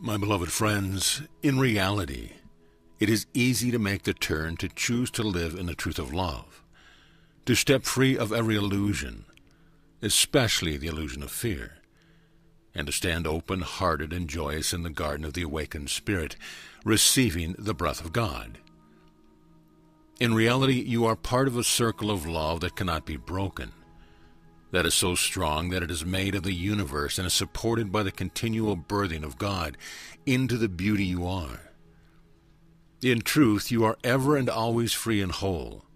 My beloved friends, in reality, it is easy to make the turn to choose to live in the truth of love, to step free of every illusion, especially the illusion of fear, and to stand open-hearted and joyous in the garden of the awakened spirit, receiving the breath of God. In reality, you are part of a circle of love that cannot be broken, that is so strong that it is made of the universe and is supported by the continual birthing of God into the beauty you are. In truth, you are ever and always free and whole.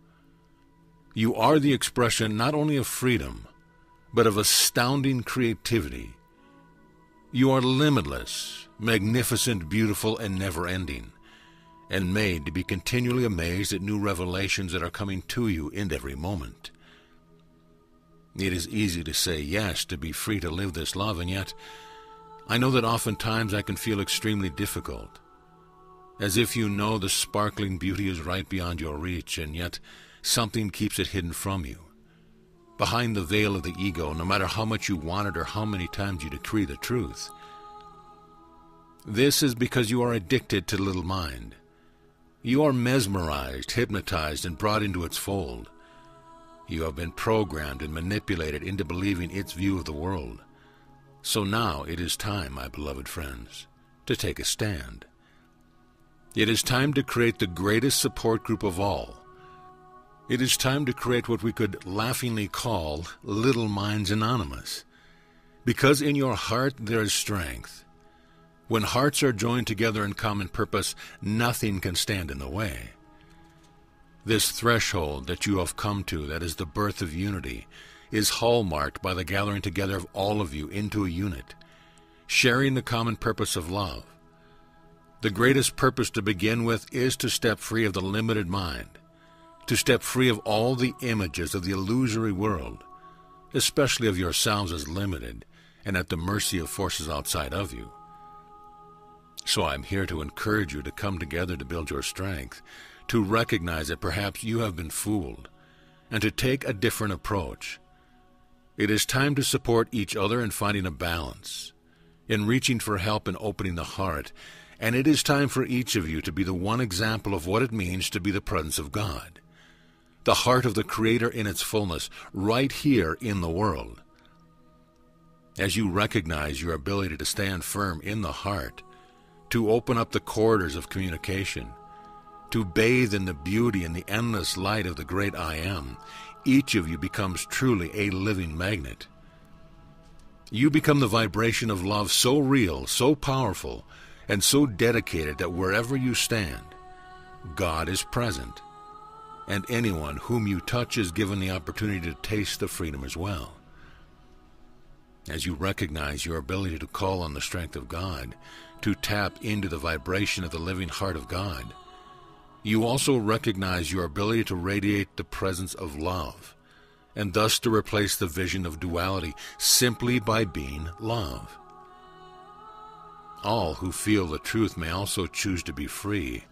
You are the expression not only of freedom, but of astounding creativity. You are limitless, magnificent, beautiful, and never-ending, and made to be continually amazed at new revelations that are coming to you in every moment. It is easy to say yes, to be free to live this love, and yet I know that oftentimes I can feel extremely difficult, as if you know the sparkling beauty is right beyond your reach, and yet something keeps it hidden from you. Behind the veil of the ego, no matter how much you want it or how many times you decree the truth. This is because you are addicted to the little mind. You are mesmerized, hypnotized, and brought into its fold. You have been programmed and manipulated into believing its view of the world. So now it is time, my beloved friends, to take a stand. It is time to create the greatest support group of all. It is time to create what we could laughingly call Little Minds Anonymous. Because in your heart there is strength. When hearts are joined together in common purpose, nothing can stand in the way. This threshold that you have come to, that is the birth of unity, is hallmarked by the gathering together of all of you into a unit, sharing the common purpose of love. The greatest purpose to begin with is to step free of the limited mind, to step free of all the images of the illusory world, especially of yourselves as limited and at the mercy of forces outside of you. So I'm here to encourage you to come together to build your strength, to recognize that perhaps you have been fooled, and to take a different approach. It is time to support each other in finding a balance, in reaching for help and opening the heart, and it is time for each of you to be the one example of what it means to be the presence of God, the heart of the Creator in its fullness, right here in the world. As you recognize your ability to stand firm in the heart, to open up the corridors of communication, to bathe in the beauty and the endless light of the great I Am, each of you becomes truly a living magnet. You become the vibration of love so real, so powerful, and so dedicated that wherever you stand, God is present, and anyone whom you touch is given the opportunity to taste the freedom as well. As you recognize your ability to call on the strength of God, to tap into the vibration of the living heart of God, you also recognize your ability to radiate the presence of love, and thus to replace the vision of duality simply by being love. All who feel the truth may also choose to be free,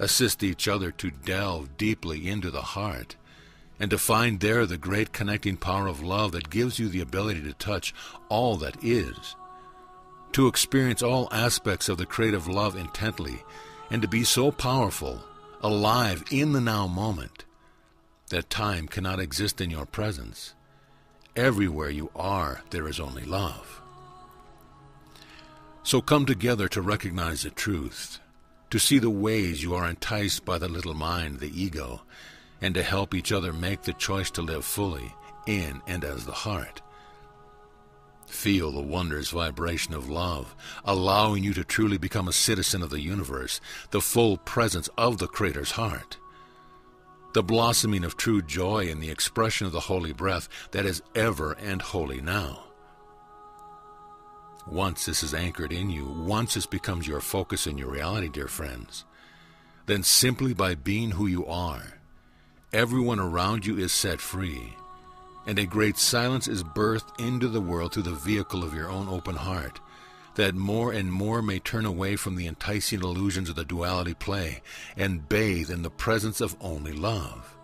assist each other to delve deeply into the heart, and to find there the great connecting power of love that gives you the ability to touch all that is, to experience all aspects of the creative love intently, and to be so powerful, alive in the now moment, that time cannot exist in your presence. Everywhere you are, there is only love. So come together to recognize the truth, to see the ways you are enticed by the little mind, the ego, and to help each other make the choice to live fully in and as the heart. Feel the wondrous vibration of love, allowing you to truly become a citizen of the universe, the full presence of the Creator's heart. The blossoming of true joy and the expression of the holy breath that is ever and wholly now. Once this is anchored in you, once this becomes your focus and your reality, dear friends, then simply by being who you are, everyone around you is set free, and a great silence is birthed into the world through the vehicle of your own open heart, that more and more may turn away from the enticing illusions of the duality play and bathe in the presence of only love.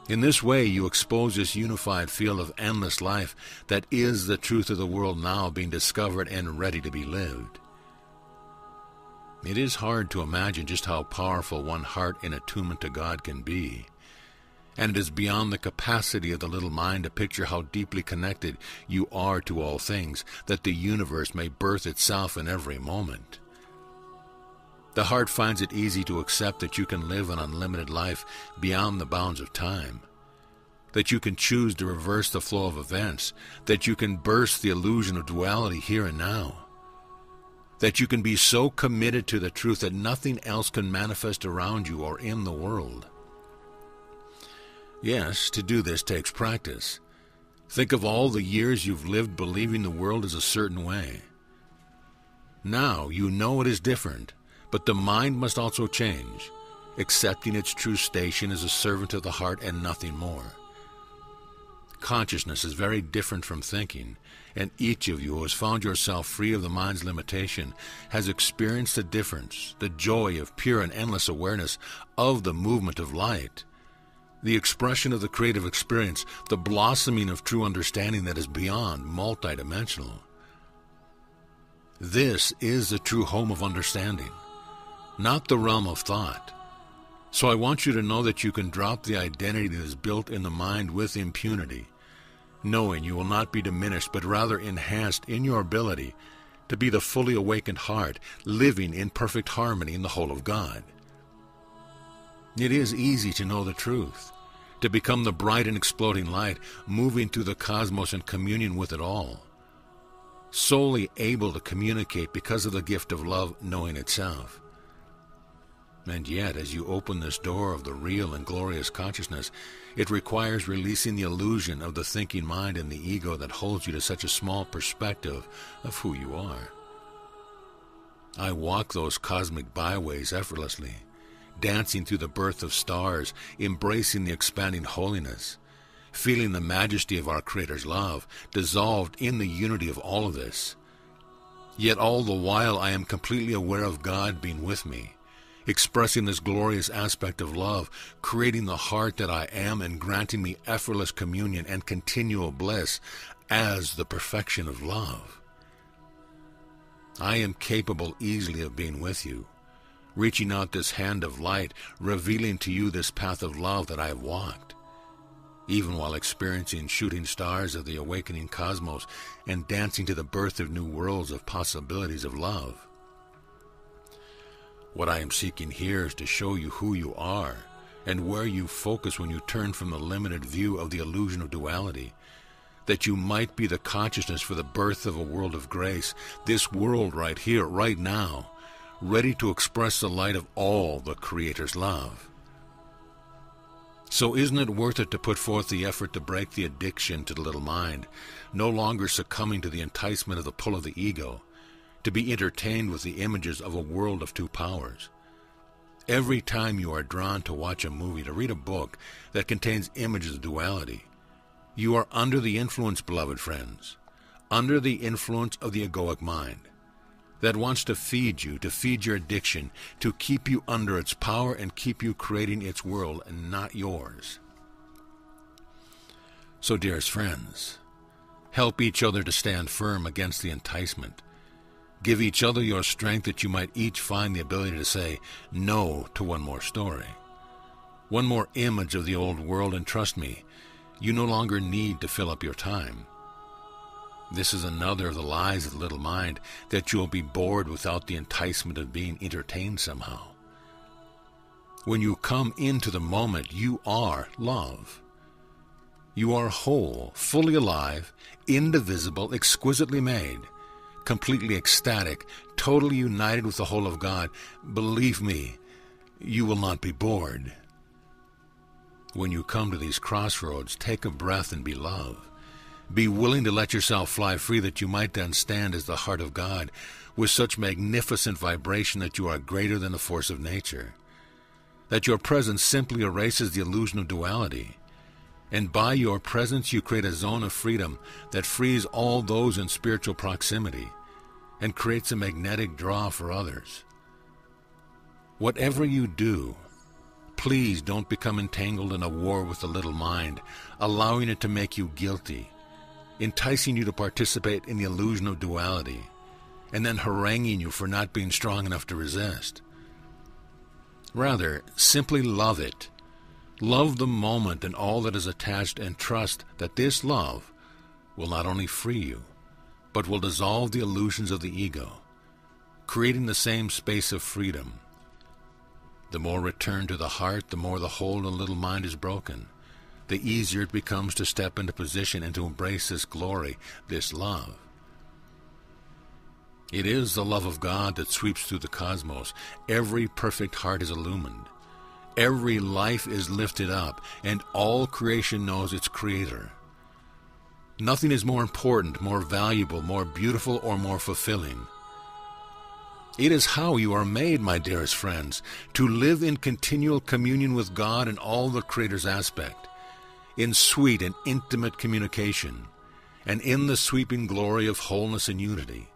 In this way, you expose this unified field of endless life that is the truth of the world now being discovered and ready to be lived. It is hard to imagine just how powerful one heart in attunement to God can be, and it is beyond the capacity of the little mind to picture how deeply connected you are to all things, that the universe may birth itself in every moment. The heart finds it easy to accept that you can live an unlimited life beyond the bounds of time, that you can choose to reverse the flow of events, that you can burst the illusion of duality here and now, that you can be so committed to the truth that nothing else can manifest around you or in the world. Yes, to do this takes practice. Think of all the years you've lived believing the world is a certain way. Now you know it is different, but the mind must also change, accepting its true station as a servant of the heart and nothing more. Consciousness is very different from thinking, and each of you who has found yourself free of the mind's limitation has experienced the difference, the joy of pure and endless awareness of the movement of light, the expression of the creative experience, the blossoming of true understanding that is beyond multidimensional. This is the true home of understanding, not the realm of thought. So I want you to know that you can drop the identity that is built in the mind with impunity, knowing you will not be diminished, but rather enhanced in your ability to be the fully awakened heart, living in perfect harmony in the whole of God. It is easy to know the truth, to become the bright and exploding light, moving through the cosmos in communion with it all, solely able to communicate because of the gift of love knowing itself. And yet, as you open this door of the real and glorious consciousness, it requires releasing the illusion of the thinking mind and the ego that holds you to such a small perspective of who you are. I walk those cosmic byways effortlessly, dancing through the birth of stars, embracing the expanding holiness, feeling the majesty of our Creator's love, dissolved in the unity of all of this. Yet all the while I am completely aware of God being with me, expressing this glorious aspect of love, creating the heart that I am and granting me effortless communion and continual bliss as the perfection of love. I am capable easily of being with you, reaching out this hand of light, revealing to you this path of love that I have walked, even while experiencing shooting stars of the awakening cosmos and dancing to the birth of new worlds of possibilities of love. What I am seeking here is to show you who you are and where you focus when you turn from the limited view of the illusion of duality, that you might be the consciousness for the birth of a world of grace, this world right here, right now, ready to express the light of all the Creator's love. So isn't it worth it to put forth the effort to break the addiction to the little mind, no longer succumbing to the enticement of the pull of the ego, to be entertained with the images of a world of two powers? Every time you are drawn to watch a movie, to read a book that contains images of duality, you are under the influence, beloved friends, under the influence of the egoic mind, that wants to feed you, to feed your addiction, to keep you under its power and keep you creating its world and not yours. So, dearest friends, help each other to stand firm against the enticement. Give each other your strength that you might each find the ability to say no to one more story, one more image of the old world, and trust me, you no longer need to fill up your time. This is another of the lies of the little mind, that you will be bored without the enticement of being entertained somehow. When you come into the moment, you are love. You are whole, fully alive, indivisible, exquisitely made, completely ecstatic, totally united with the whole of God. Believe me, you will not be bored. When you come to these crossroads, take a breath and be love. Be willing to let yourself fly free, that you might then stand as the heart of God with such magnificent vibration that you are greater than the force of nature, that your presence simply erases the illusion of duality, and by your presence you create a zone of freedom that frees all those in spiritual proximity and creates a magnetic draw for others. Whatever you do, Please don't become entangled in a war with the little mind, allowing it to make you guilty, enticing you to participate in the illusion of duality, and then haranguing you for not being strong enough to resist. Rather, simply love it. Love the moment and all that is attached, and trust that this love will not only free you, but will dissolve the illusions of the ego, creating the same space of freedom. The more return to the heart, the more the hold on the little mind is broken. The easier it becomes to step into position and to embrace this glory, this love. It is the love of God that sweeps through the cosmos. Every perfect heart is illumined. Every life is lifted up, and all creation knows its Creator. Nothing is more important, more valuable, more beautiful, or more fulfilling. It is how you are made, my dearest friends, to live in continual communion with God and all the Creator's aspect, in sweet and intimate communication, and in the sweeping glory of wholeness and unity.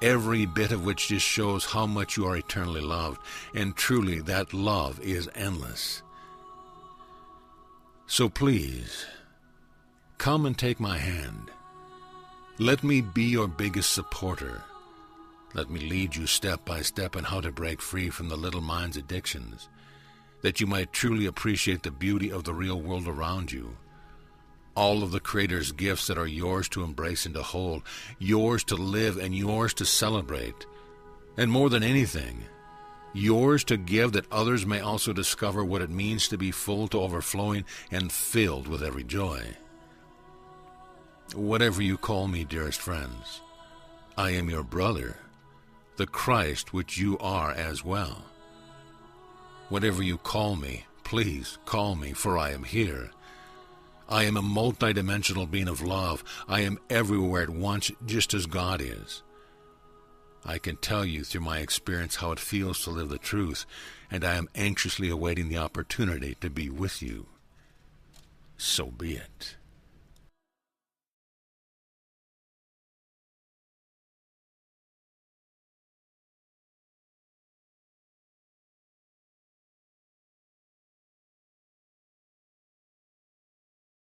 Every bit of which just shows how much you are eternally loved, and truly that love is endless. So please, come and take my hand. Let me be your biggest supporter. Let me lead you step by step in how to break free from the little mind's addictions, that you might truly appreciate the beauty of the real world around you, all of the Creator's gifts that are yours to embrace and to hold, yours to live and yours to celebrate, and more than anything, yours to give that others may also discover what it means to be full to overflowing and filled with every joy. Whatever you call me, dearest friends, I am your brother, the Christ which you are as well. Whatever you call me, please call me, for I am here. I am a multidimensional being of love. I am everywhere at once, just as God is. I can tell you through my experience how it feels to live the truth, and I am anxiously awaiting the opportunity to be with you. So be it.